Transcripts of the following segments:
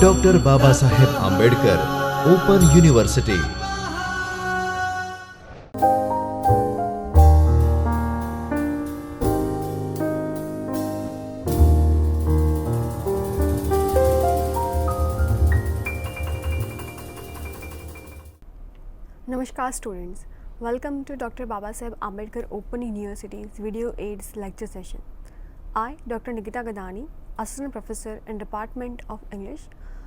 Doctor Babasaheb Ambedkar open university. Namaskar students, welcome to Dr. Babasaheb Ambedkar Open University's Video Aids lecture session. I, Dr. Nikita Gadani, Assistant Professor in Department of English,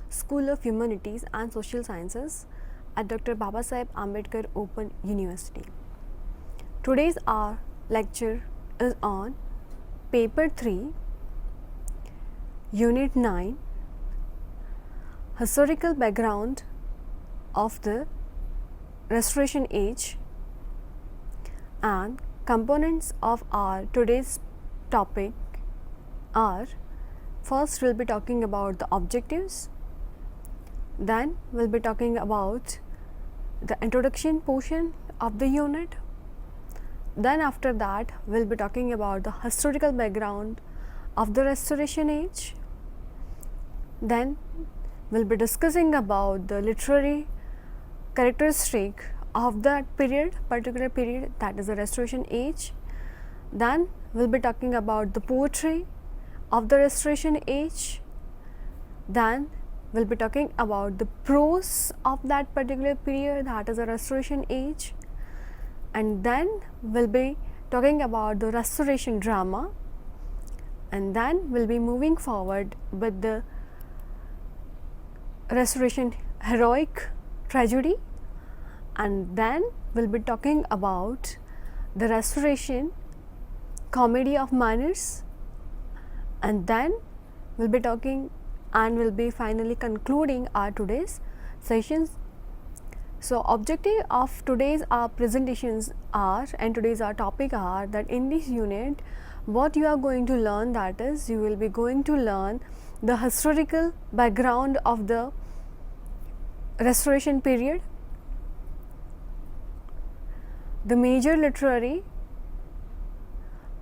School of Humanities and Social Sciences at Dr. Babasaheb Ambedkar Open University. Today's our lecture is on Paper 3, Unit 9, Historical Background of the Restoration Age, and components of our today's topic are: first we'll be talking about the objectives, then we'll be talking about the introduction portion of the unit, then after that we'll be talking about the historical background of the Restoration Age, then we'll be discussing about the literary characteristic of that particular period, that is the Restoration Age. Then we'll be talking about the poetry of the Restoration Age. Then we'll be talking about the prose of that particular period, that is the Restoration Age. And then we'll be talking about the Restoration drama. And then we'll be moving forward with the Restoration heroic tragedy, and then we'll be talking about the Restoration comedy of manners, and then we'll be talking and we'll be finally concluding our today's sessions. So objective of today's our presentations are, and today's our topic are, that in this unit what you are going to learn, that is you will be going to learn the historical background of the Restoration period, the major literary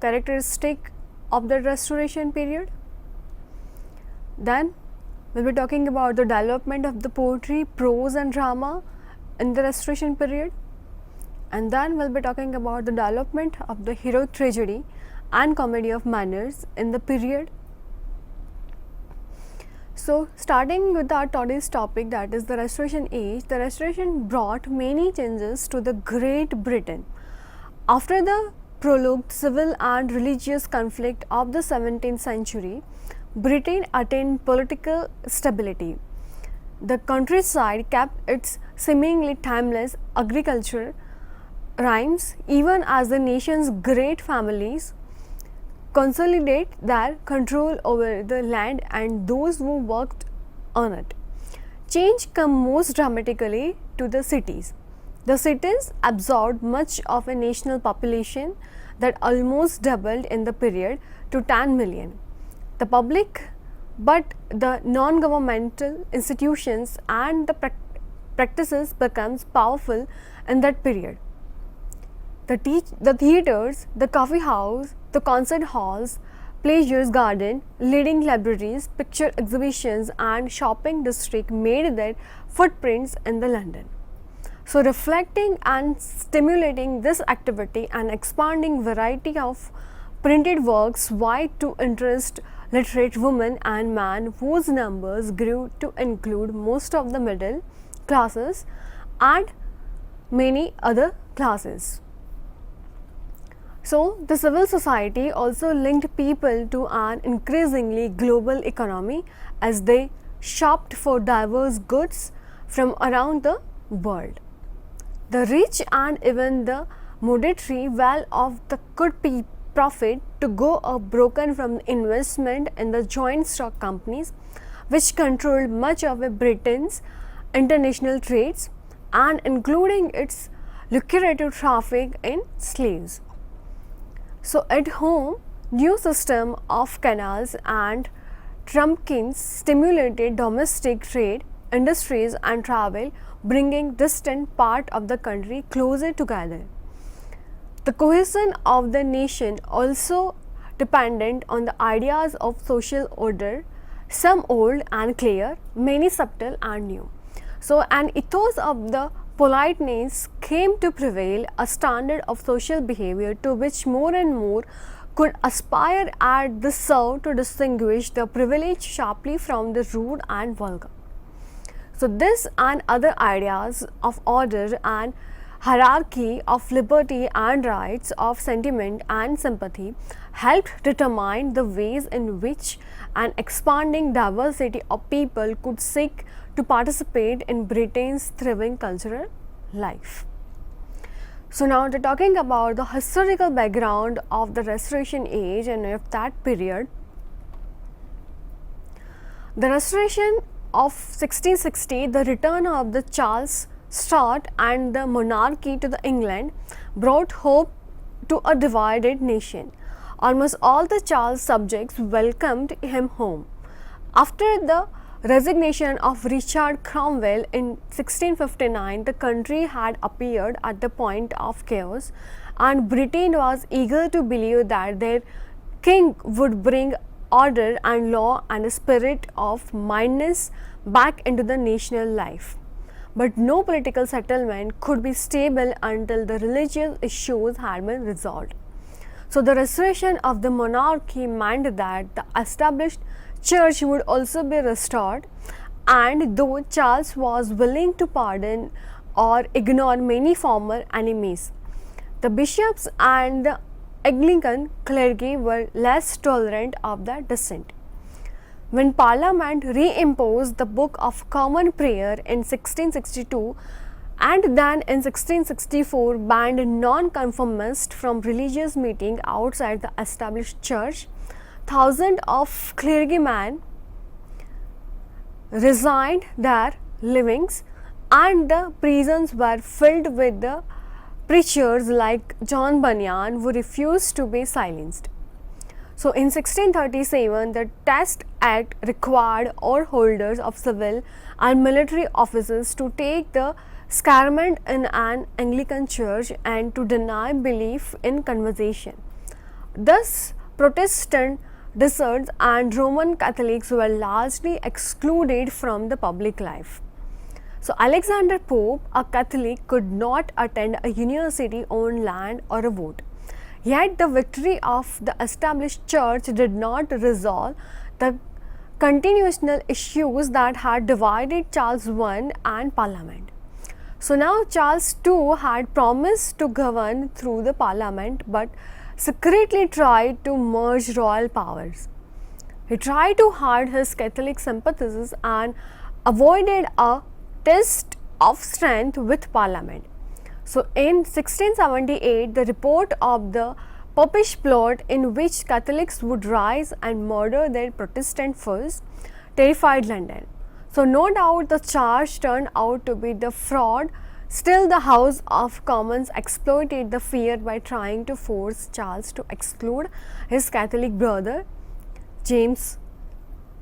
characteristic of the Restoration period. Then we'll be talking about the development of the poetry, prose and drama in the Restoration period, and then we'll be talking about the development of the heroic tragedy and comedy of manners in the period. So starting with our today's topic, that is the Restoration Age, the Restoration brought many changes to the Great Britain. After the prolonged civil and religious conflict of the 17th century, Britain attained political stability. The countryside kept its seemingly timeless agriculture rhymes, even as the nation's great families consolidate their control over the land and those who worked on it. Change came most dramatically to the cities. The cities absorbed much of a national population that almost doubled in the period to 10 million. The public, but the non-governmental institutions and the practices becomes powerful in that period. The theatres, the coffee house, the concert halls, pleasures garden, leading libraries, picture exhibitions and shopping district made their footprints in the London. So reflecting and stimulating this activity and expanding variety of printed works wide to interest literate women and men, whose numbers grew to include most of the middle classes and many other classes. So the civil society also linked people to an increasingly global economy as they shopped for diverse goods from around the world. The rich and even the moderately well-off could profit to go broken from investment in the joint stock companies, which controlled much of Britain's international trades and including its lucrative traffic in slaves. So at home, new system of canals and trumpkins stimulated domestic trade, industries and travel, bringing distant part of the country closer together. The cohesion of the nation also dependent on the ideas of social order, some old and clear, many subtle and new. So, an ethos of the politeness came to prevail, a standard of social behavior to which more and more could aspire at the serve to distinguish the privileged sharply from the rude and vulgar. So, this and other ideas of order and hierarchy, of liberty and rights, of sentiment and sympathy helped determine the ways in which an expanding diversity of people could seek to participate in Britain's thriving cultural life. So, now to talking about the historical background of the Restoration Age and of that period. The Restoration of 1660, the return of the Charles Stuart and the monarchy to the England, brought hope to a divided nation. Almost all the Charles subjects welcomed him home. After the resignation of Richard Cromwell in 1659, the country had appeared at the point of chaos, and Britain was eager to believe that their king would bring order and law and a spirit of mildness back into the national life. But no political settlement could be stable until the religious issues had been resolved. So, the restoration of the monarchy meant that the established church would also be restored, and though Charles was willing to pardon or ignore many former enemies, the bishops and the Anglican clergy were less tolerant of the dissent. When Parliament reimposed the Book of Common Prayer in 1662 and then in 1664 banned non-conformists from religious meeting outside the established church, thousands of clergymen resigned their livings, and the prisons were filled with the preachers like John Bunyan who refused to be silenced. So, in 1637, the Test Act required all holders of civil and military offices to take the sacrament in an Anglican church and to deny belief in conversation. Thus, Protestant deserts and Roman Catholics were largely excluded from the public life. So, Alexander Pope, a Catholic, could not attend a university, own land or a vote. Yet the victory of the established church did not resolve the continuational issues that had divided Charles I and Parliament. So, now Charles II had promised to govern through the Parliament, but secretly tried to merge royal powers. He tried to hide his Catholic sympathies and avoided a test of strength with Parliament. So, in 1678, the report of the Popish plot in which Catholics would rise and murder their Protestant foes terrified London. So, no doubt the charge turned out to be the fraud. Still, the House of Commons exploited the fear by trying to force Charles to exclude his Catholic brother James,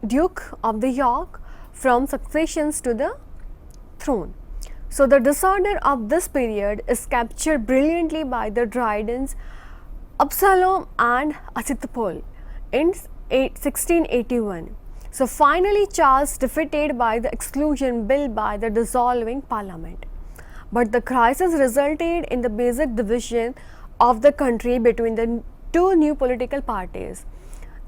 Duke of the York, from successions to the throne. So, the disorder of this period is captured brilliantly by the Dryden's Absalom and Achitopol in 1681. So, finally, Charles defeated by the exclusion bill by the dissolving Parliament. But the crisis resulted in the basic division of the country between the two new political parties,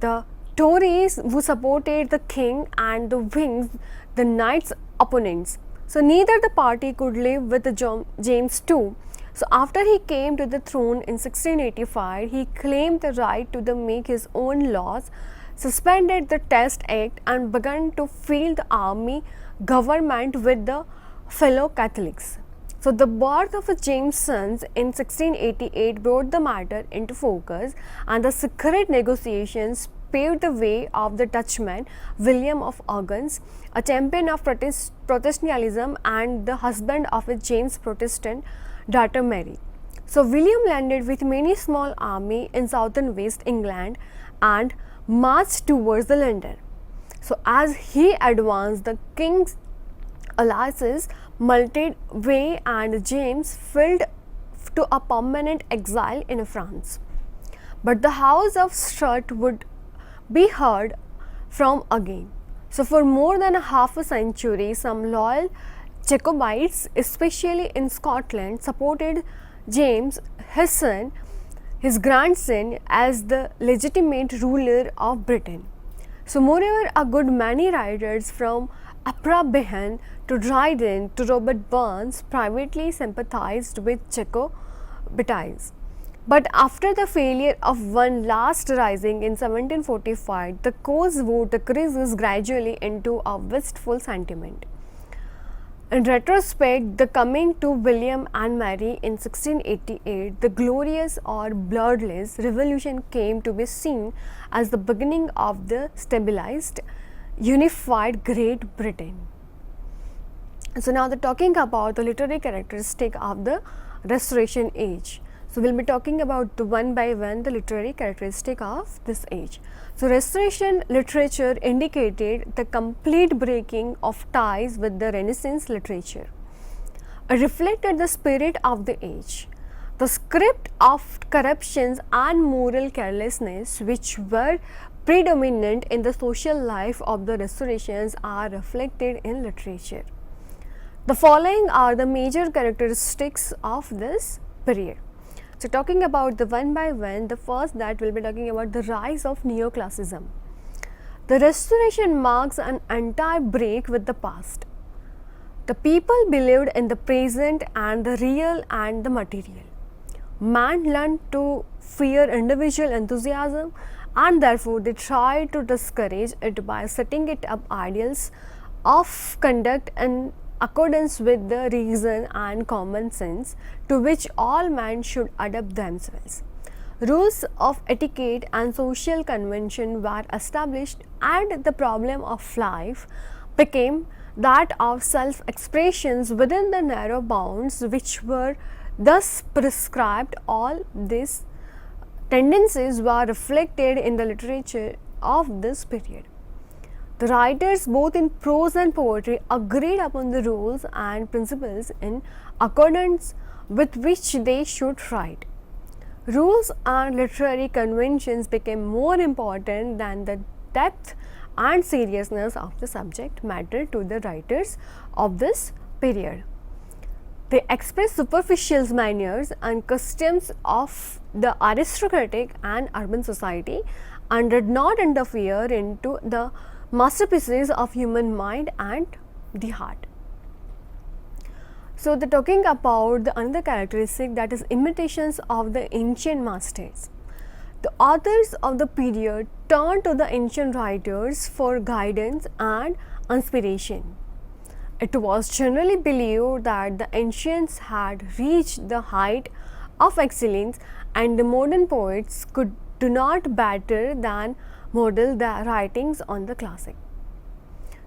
the Tories who supported the king and the Whigs, the Knights' opponents. So, neither the party could live with James II. So, after he came to the throne in 1685, he claimed the right to make his own laws, suspended the Test Act, and began to fill the army government with the fellow Catholics. So, the birth of James' sons in 1688 brought the matter into focus, and the secret negotiations paved the way of the Dutchman William of Orleans, a champion of Protestantism and the husband of James' Protestant daughter Mary. So, William landed with many small army in southern West England and marched towards the London. So, as he advanced, the king's alliances melted away and James fell to a permanent exile in France. But the House of Stuart would be heard from again. So for more than a half a century, some loyal Jacobites, especially in Scotland, supported James, his son, his grandson, as the legitimate ruler of Britain. So moreover, a good many writers from Abraham to Dryden to Robert Burns privately sympathized with Jacobites. But after the failure of one last rising in 1745, the cause vote decreases gradually into a wistful sentiment. In retrospect, the coming to William and Mary in 1688, the glorious or bloodless revolution came to be seen as the beginning of the stabilized, unified Great Britain. So now the talking about the literary characteristic of the Restoration Age. So we'll be talking about the one by one the literary characteristic of this age. So Restoration literature indicated the complete breaking of ties with the Renaissance literature. It reflected the spirit of the age. The script of corruptions and moral carelessness which were predominant in the social life of the Restorations are reflected in literature. The following are the major characteristics of this period. So talking about the one by one, the first that we'll be talking about the rise of neoclassicism. The Restoration marks an entire break with the past. The people believed in the present and the real and the material. Man learned to fear individual enthusiasm and therefore they tried to discourage it by setting it up ideals of conduct and accordance with the reason and common sense to which all men should adapt themselves. Rules of etiquette and social convention were established and the problem of life became that of self-expressions within the narrow bounds which were thus prescribed. All these tendencies were reflected in the literature of this period. The writers, both in prose and poetry, agreed upon the rules and principles in accordance with which they should write. Rules and literary conventions became more important than the depth and seriousness of the subject matter to the writers of this period. They expressed superficial manners and customs of the aristocratic and urban society and did not interfere into the masterpieces of human mind and the heart. So the talking about the another characteristic, that is imitations of the ancient masters. The authors of the period turned to the ancient writers for guidance and inspiration. It was generally believed that the ancients had reached the height of excellence and the modern poets could do not better than model the writings on the classic.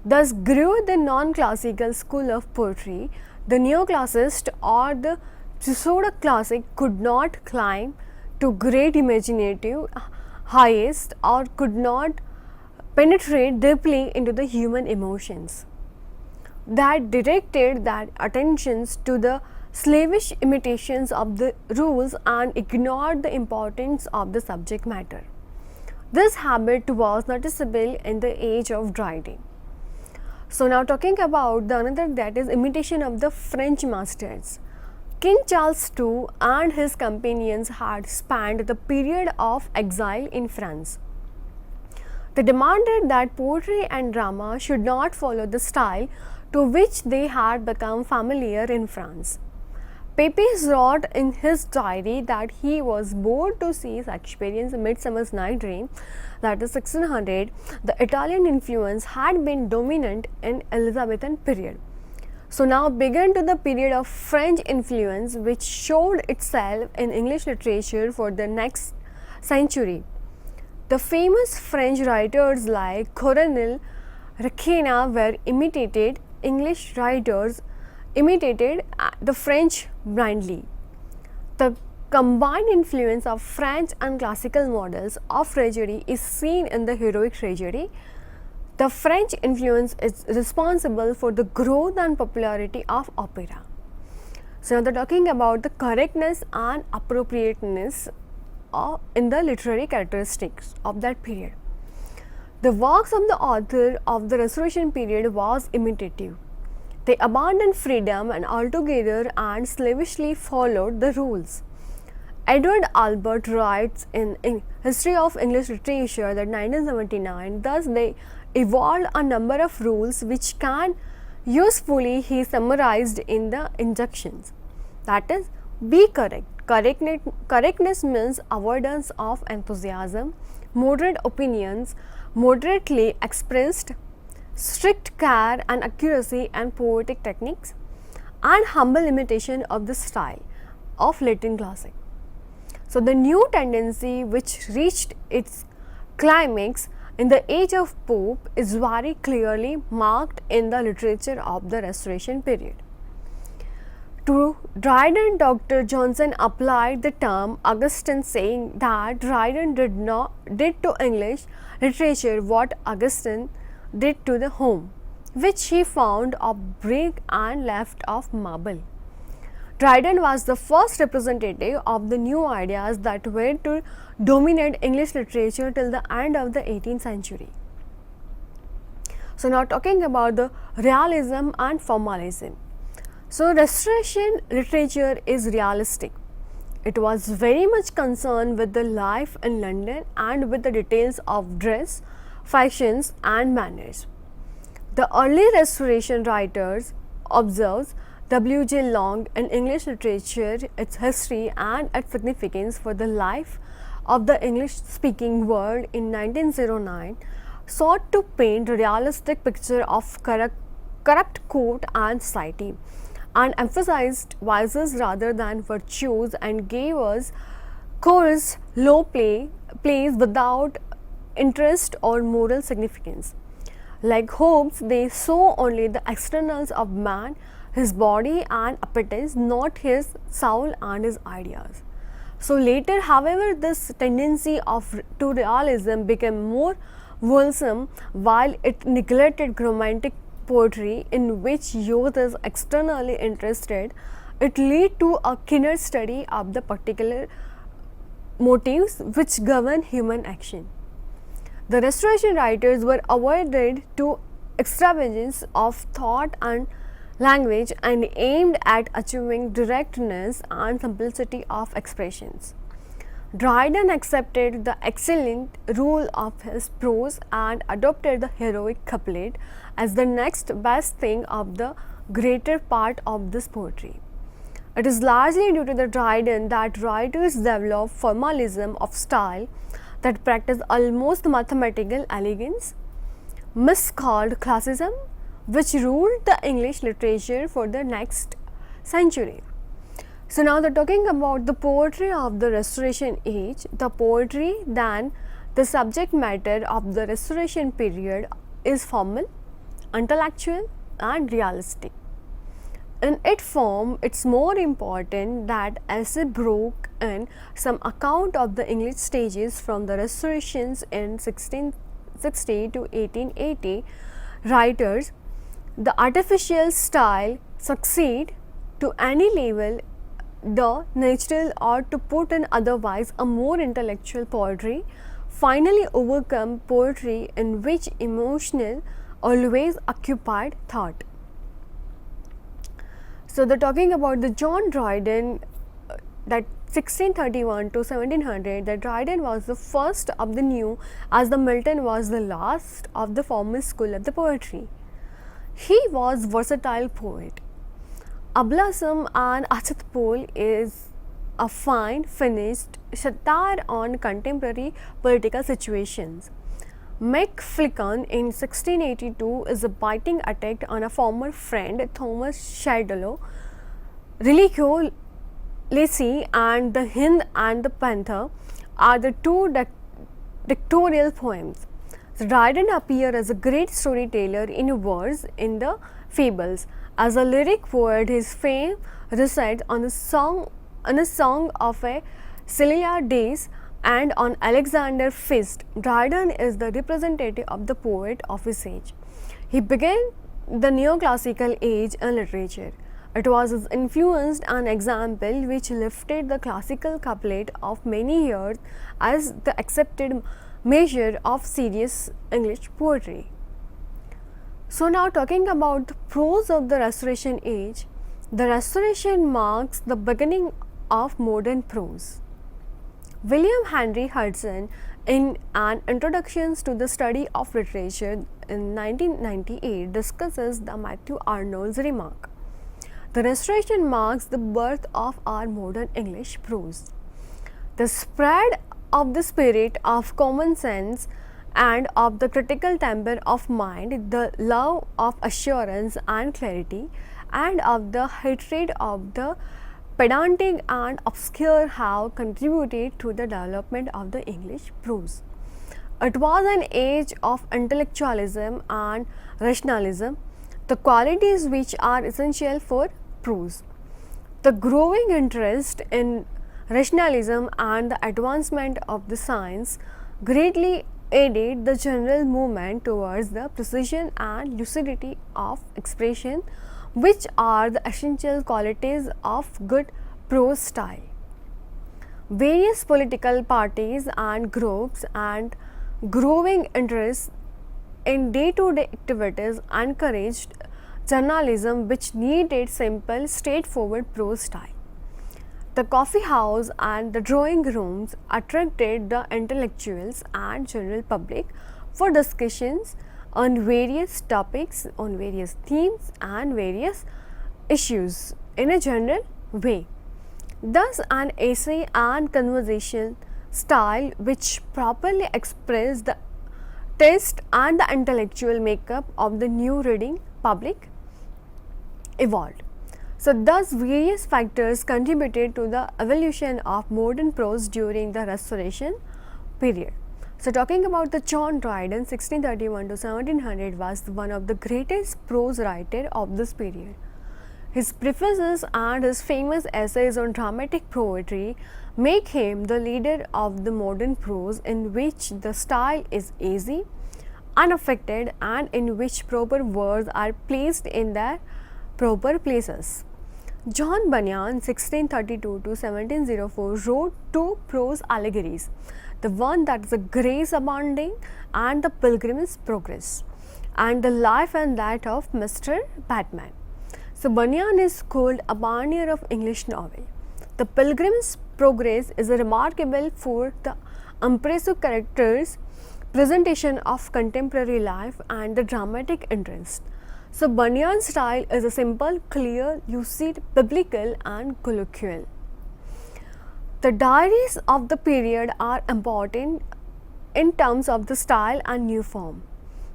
Thus grew the non-classical school of poetry. The neoclassicist or the pseudo-classic could not climb to great imaginative highest or could not penetrate deeply into the human emotions. That directed their attentions to the slavish imitations of the rules and ignored the importance of the subject matter. This habit was noticeable in the age of Dryden. So now talking about the another, that is imitation of the French masters. King Charles II and his companions had spent the period of exile in France. They demanded that poetry and drama should not follow the style to which they had become familiar in France. Pepys wrote in his diary that he was bored to see Shakespeare's Midsummer's Night Dream, that is 1600. The Italian influence had been dominant in Elizabethan period. So now began to the period of French influence which showed itself in English literature for the next century. The famous French writers like Coronel Requena were imitated. English writers imitated the French blindly. The combined influence of French and classical models of tragedy is seen in the heroic tragedy. The French influence is responsible for the growth and popularity of opera. So now they're talking about the correctness and appropriateness in the literary characteristics of that period. The works of the author of the Restoration period was imitative. They abandoned freedom and altogether and slavishly followed the rules. Edward Albert writes in History of English Literature that 1979, thus they evolved a number of rules which can usefully he summarized in the injunctions. That is, be correct. Correctness means avoidance of enthusiasm, moderate opinions, moderately expressed, strict care and accuracy and poetic techniques, and humble imitation of the style of Latin classic. So, the new tendency which reached its climax in the age of Pope is very clearly marked in the literature of the Restoration period. To Dryden, Dr. Johnson applied the term Augustine, saying that Dryden did to English literature what Augustine did to the home, which he found of brick and left of marble. Dryden was the first representative of the new ideas that were to dominate English literature till the end of the 18th century. So, now talking about the realism and formalism. So, Restoration literature is realistic. It was very much concerned with the life in London and with the details of dress, fashions and manners. The early Restoration writers observes W.J. Long in English literature, its history and its significance for the life of the English-speaking world in 1909 sought to paint a realistic picture of corrupt court and society, and emphasized vices rather than virtues, and gave us coarse, low plays without interest or moral significance. Like Hobbes, they saw only the externals of man, his body and appetites, not his soul and his ideas. So later, however, this tendency to realism became more wholesome, while it neglected romantic poetry in which youth is externally interested. It led to a keener study of the particular motives which govern human action. The Restoration writers were avoided to extravagance of thought and language and aimed at achieving directness and simplicity of expressions. Dryden accepted the excellent rule of his prose and adopted the heroic couplet as the next best thing of the greater part of this poetry. It is largely due to the Dryden that writers develop formalism of style that practice almost mathematical elegance, miscalled classicism, which ruled the English literature for the next century. So now they're talking about the poetry of the Restoration age. The poetry, then the subject matter of the Restoration period is formal, intellectual and realistic. In its form, it's more important that as it broke in some account of the English stages from the Restorations in 1660 to 1880, writers, the artificial style succeed to any level the natural, or to put in otherwise a more intellectual poetry, finally overcome poetry in which emotional always occupied thought. So they're talking about the John Dryden, that 1631 to 1700, that Dryden was the first of the new, as the Milton was the last of the former school of the poetry. He was versatile poet. Ablasam and Achatpol is a fine, finished satire on contemporary political situations. McFlickan in 1682 is a biting attack on a former friend, Thomas Shadlow. Religio Lacey and the Hind and the Panther are the two dictatorial poems. Dryden appeared as a great storyteller in verse in the fables. As a lyric poet, his fame resides on a song of a Celia Days and on Alexander Fist. Dryden is the representative of the poet of his age. He began the neoclassical age in literature. It was his influence and example which lifted the classical couplet of many years as the accepted measure of serious English poetry. So now talking about the prose of the Restoration age, the Restoration marks the beginning of modern prose. William Henry Hudson, in an introduction to the study of literature in 1998, discusses the Matthew Arnold's remark. The Restoration marks the birth of our modern English prose. The spread of the spirit of common sense and of the critical temper of mind, the love of assurance and clarity, and of the hatred of the pedantic and obscure have contributed to the development of the English prose. It was an age of intellectualism and rationalism, the qualities which are essential for prose. The growing interest in rationalism and the advancement of the science greatly aided the general movement towards the precision and lucidity of expression, which are the essential qualities of good prose style. Various political parties and groups and growing interest in day-to-day activities encouraged journalism which needed simple, straightforward prose style. The coffee house and the drawing rooms attracted the intellectuals and general public for discussions on various topics, on various themes and various issues in a general way. Thus, an essay and conversation style which properly expressed the taste and the intellectual makeup of the new reading public evolved. So, thus various factors contributed to the evolution of modern prose during the Restoration period. So, talking about the John Dryden 1631 to 1700 was one of the greatest prose writer of this period. His prefaces and his famous essays on dramatic poetry make him the leader of the modern prose, in which the style is easy, unaffected, and in which proper words are placed in their proper places. John Bunyan 1632 to 1704 wrote two prose allegories, the one that is the Grace Abounding and the Pilgrim's Progress, and the life and that of Mr. Batman. So Bunyan is called a pioneer of English novel. The Pilgrim's Progress is remarkable for the impressive characters, presentation of contemporary life, and the dramatic interest. So Bunyan's style is a simple, clear, lucid, biblical, and colloquial. The diaries of the period are important in terms of the style and new form.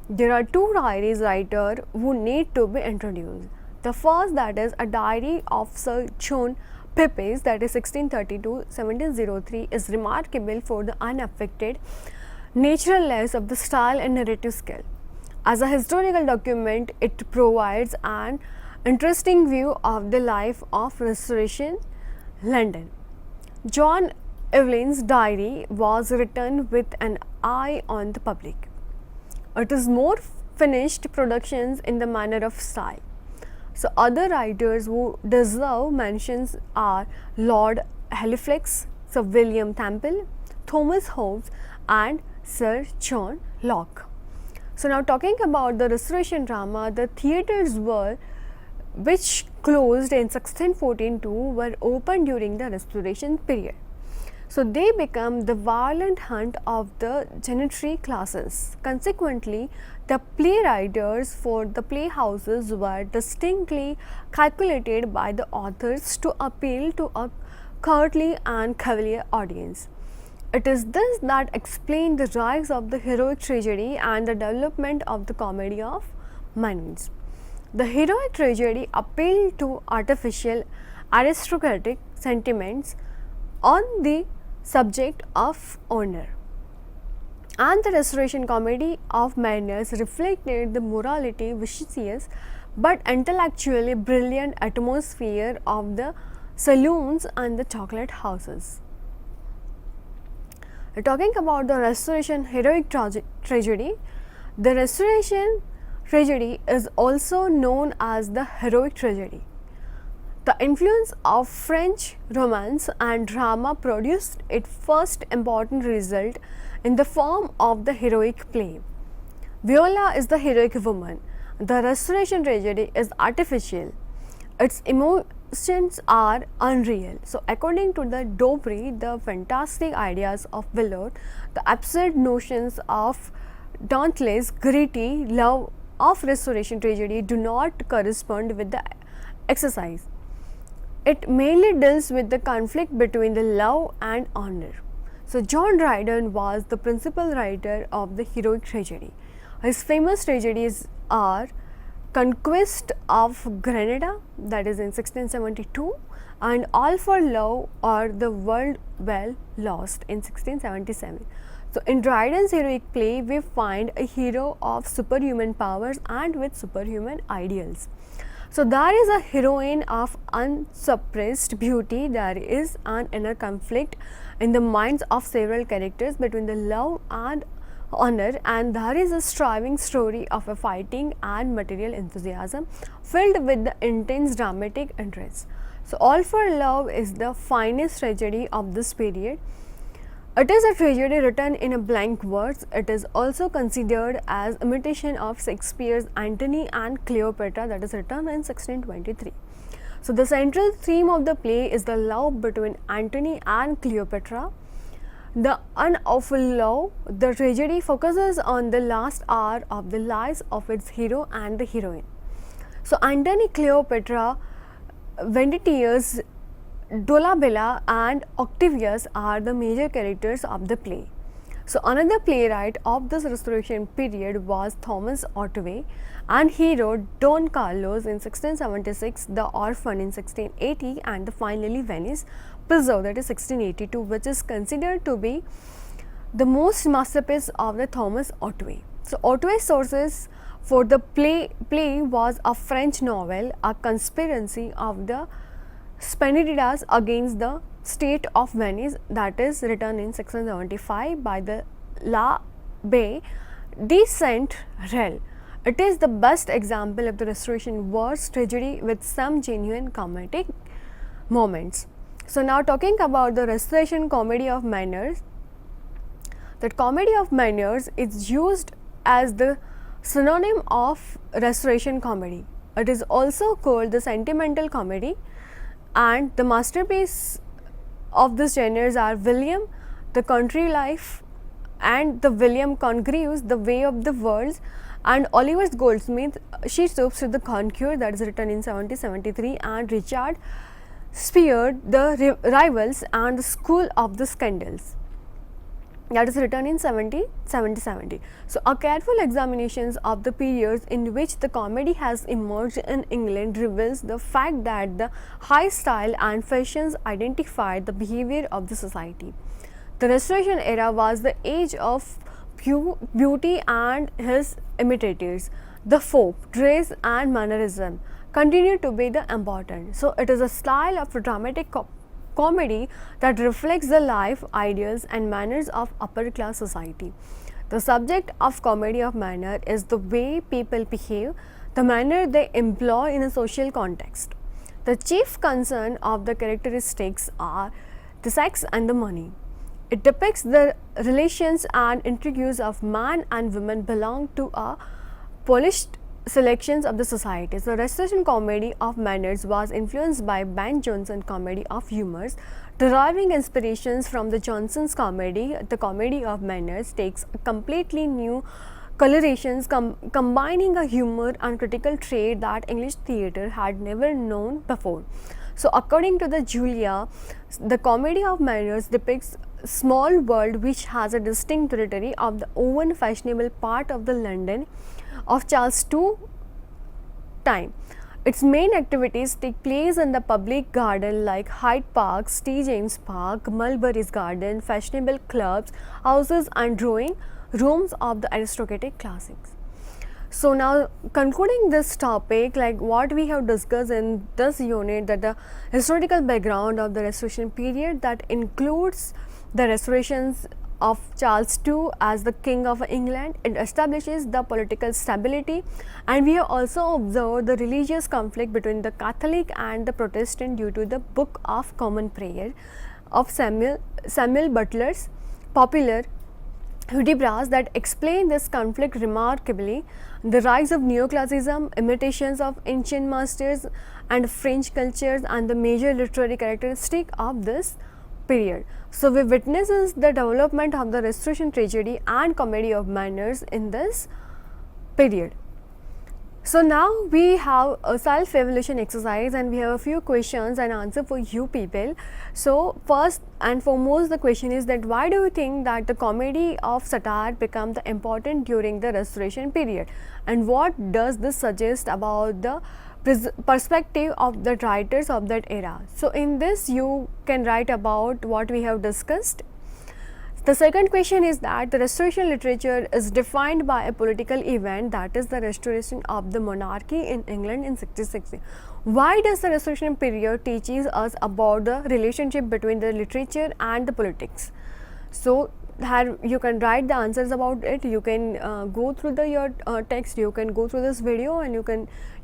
There are two diaries writers who need to be introduced. The first, that is a diary of Sir John Pepys, that is 1632-1703, is remarkable for the unaffected naturalness of the style and narrative skill. As a historical document, it provides an interesting view of the life of Restoration London. John Evelyn's diary was written with an eye on the public. It is more finished productions in the manner of style. So other writers who deserve mentions are Lord Halifax, Sir William Temple, Thomas Hobbes, and Sir John Locke. So now talking about the Restoration drama, the theatres which closed in 1614 were opened during the Restoration period. So they become the violent hunt of the gentry classes. Consequently, the playwriters for the playhouses were distinctly calculated by the authors to appeal to a courtly and cavalier audience. It is this that explains the rise of the heroic tragedy and the development of the comedy of minds. The heroic tragedy appealed to artificial aristocratic sentiments on the subject of honor, and the Restoration comedy of manners reflected the morality vicious but intellectually brilliant atmosphere of the saloons and the chocolate houses. Talking about the Restoration heroic tragedy, the Restoration tragedy is also known as the heroic tragedy. The influence of French romance and drama produced its first important result in the form of the heroic play. Viola is the heroic woman. The Restoration tragedy is artificial. Its emotions are unreal. So, according to the Dobry, the fantastic ideas of Villot, the absurd notions of dauntless, gritty love of Restoration tragedy do not correspond with the exercise. It mainly deals with the conflict between the love and honor. So, John Dryden was the principal writer of the heroic tragedy. His famous tragedies are Conquest of Granada, that is in 1672, and All for Love or The World Well Lost in 1677. So, in Dryden's heroic play, we find a hero of superhuman powers and with superhuman ideals. So, there is a heroine of unsuppressed beauty. There is an inner conflict in the minds of several characters between the love and honor, and there is a striving story of a fighting and material enthusiasm filled with the intense dramatic interest. So, All for Love is the finest tragedy of this period. It is a tragedy written in a blank verse. It is also considered as imitation of Shakespeare's Antony and Cleopatra, that is written in 1623. So, the central theme of the play is the love between Antony and Cleopatra. The unawful love, the tragedy focuses on the last hour of the lives of its hero and the heroine. So, Antony, Cleopatra, Vendittius, Dolabella and Octavius are the major characters of the play. So, another playwright of this Restoration period was Thomas Otway, and he wrote Don Carlos in 1676, The Orphan in 1680, and the finally Venice Preserve, that is 1682, which is considered to be the most masterpiece of the Thomas Otway. So, Otway's sources for the play was a French novel, A Conspiracy of the Spaniards against the State of Venice, that is written in 1675 by the l'Abbé de Saint-Rel. It is the best example of the Restoration verse tragedy with some genuine comedic moments. So, now talking about the Restoration comedy of manners, that comedy of manners is used as the synonym of Restoration comedy. It is also called the sentimental comedy, and the masterpiece of this genres are William, The Country Life, and the William Congreve's The Way of the Worlds, and Oliver Goldsmith, She Stoops to the Conqueror, that is written in 1773, and Richard Spear, The Rivals and the School of the Scandals, that is written in 1770. So, a careful examination of the periods in which the comedy has emerged in England reveals the fact that the high style and fashions identified the behavior of the society. The Restoration era was the age of beauty, and his imitators, the folk, dress and mannerism, continue to be the important. So, it is a style of dramatic comedy that reflects the life, ideals and manners of upper class society. The subject of comedy of manner is the way people behave, the manner they employ in a social context. The chief concern of the characteristics are the sex and the money. It depicts the relations and intrigues of man and women belong to a polished selections of the society. So, Restoration comedy of manners was influenced by Ben Jonson's comedy of humors, deriving inspirations from the Jonson's comedy. The comedy of manners takes a completely new colorations, combining a humor and critical trait that English theatre had never known before. So, according to the Julia, the comedy of manners depicts small world which has a distinct territory of the own fashionable part of the London of Charles II time. Its main activities take place in the public garden like Hyde Park, St. James Park, Mulberry's Garden, fashionable clubs, houses and drawing rooms of the aristocratic classics. So, now concluding this topic, like what we have discussed in this unit, that the historical background of the Restoration period that includes the restorations of Charles II as the King of England. It establishes the political stability, and we have also observed the religious conflict between the Catholic and the Protestant due to the Book of Common Prayer of Samuel Butler's popular Hudibras that explain this conflict remarkably. The rise of neoclassicism, imitations of ancient masters and French cultures, and the major literary characteristic of this period. So we witnesses the development of the Restoration tragedy and comedy of manners in this period. So now we have a self-evaluation exercise, and we have a few questions and answer for you people. So first and foremost, the question is that why do you think that the comedy of satire became the important during the Restoration period, and what does this suggest about the perspective of the writers of that era? So in this you can write about what we have discussed. The second question is that the Restoration literature is defined by a political event, that is the restoration of the monarchy in England in 1660. Why does the Restoration period teaches us about the relationship between the literature and the politics? So here you can write the answers about it. You can go through your text, you can go through this video, and you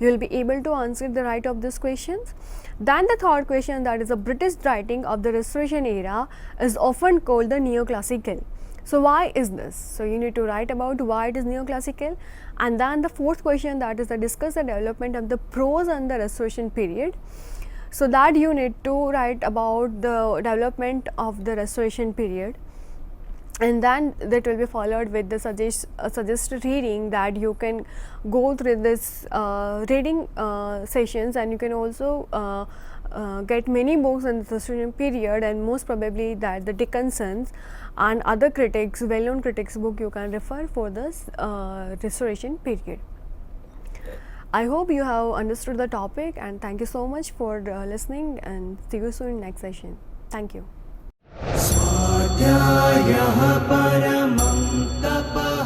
will be able to answer the right of these questions. Then the third question, that is the British writing of the Restoration era is often called the neoclassical. So why is this? So you need to write about why it is neoclassical. And then the fourth question, that is the discuss the development of the prose and the Restoration period. So that you need to write about the development of the Restoration period. And then that will be followed with the suggested reading, that you can go through this reading sessions, and you can also get many books in the Restoration period, and most probably that the Dickinson's and other critics, well-known critics book you can refer for this Restoration period. I hope you have understood the topic, and thank you so much for listening, and see you soon in next session. Thank you. स्वाध्यायः परमं तप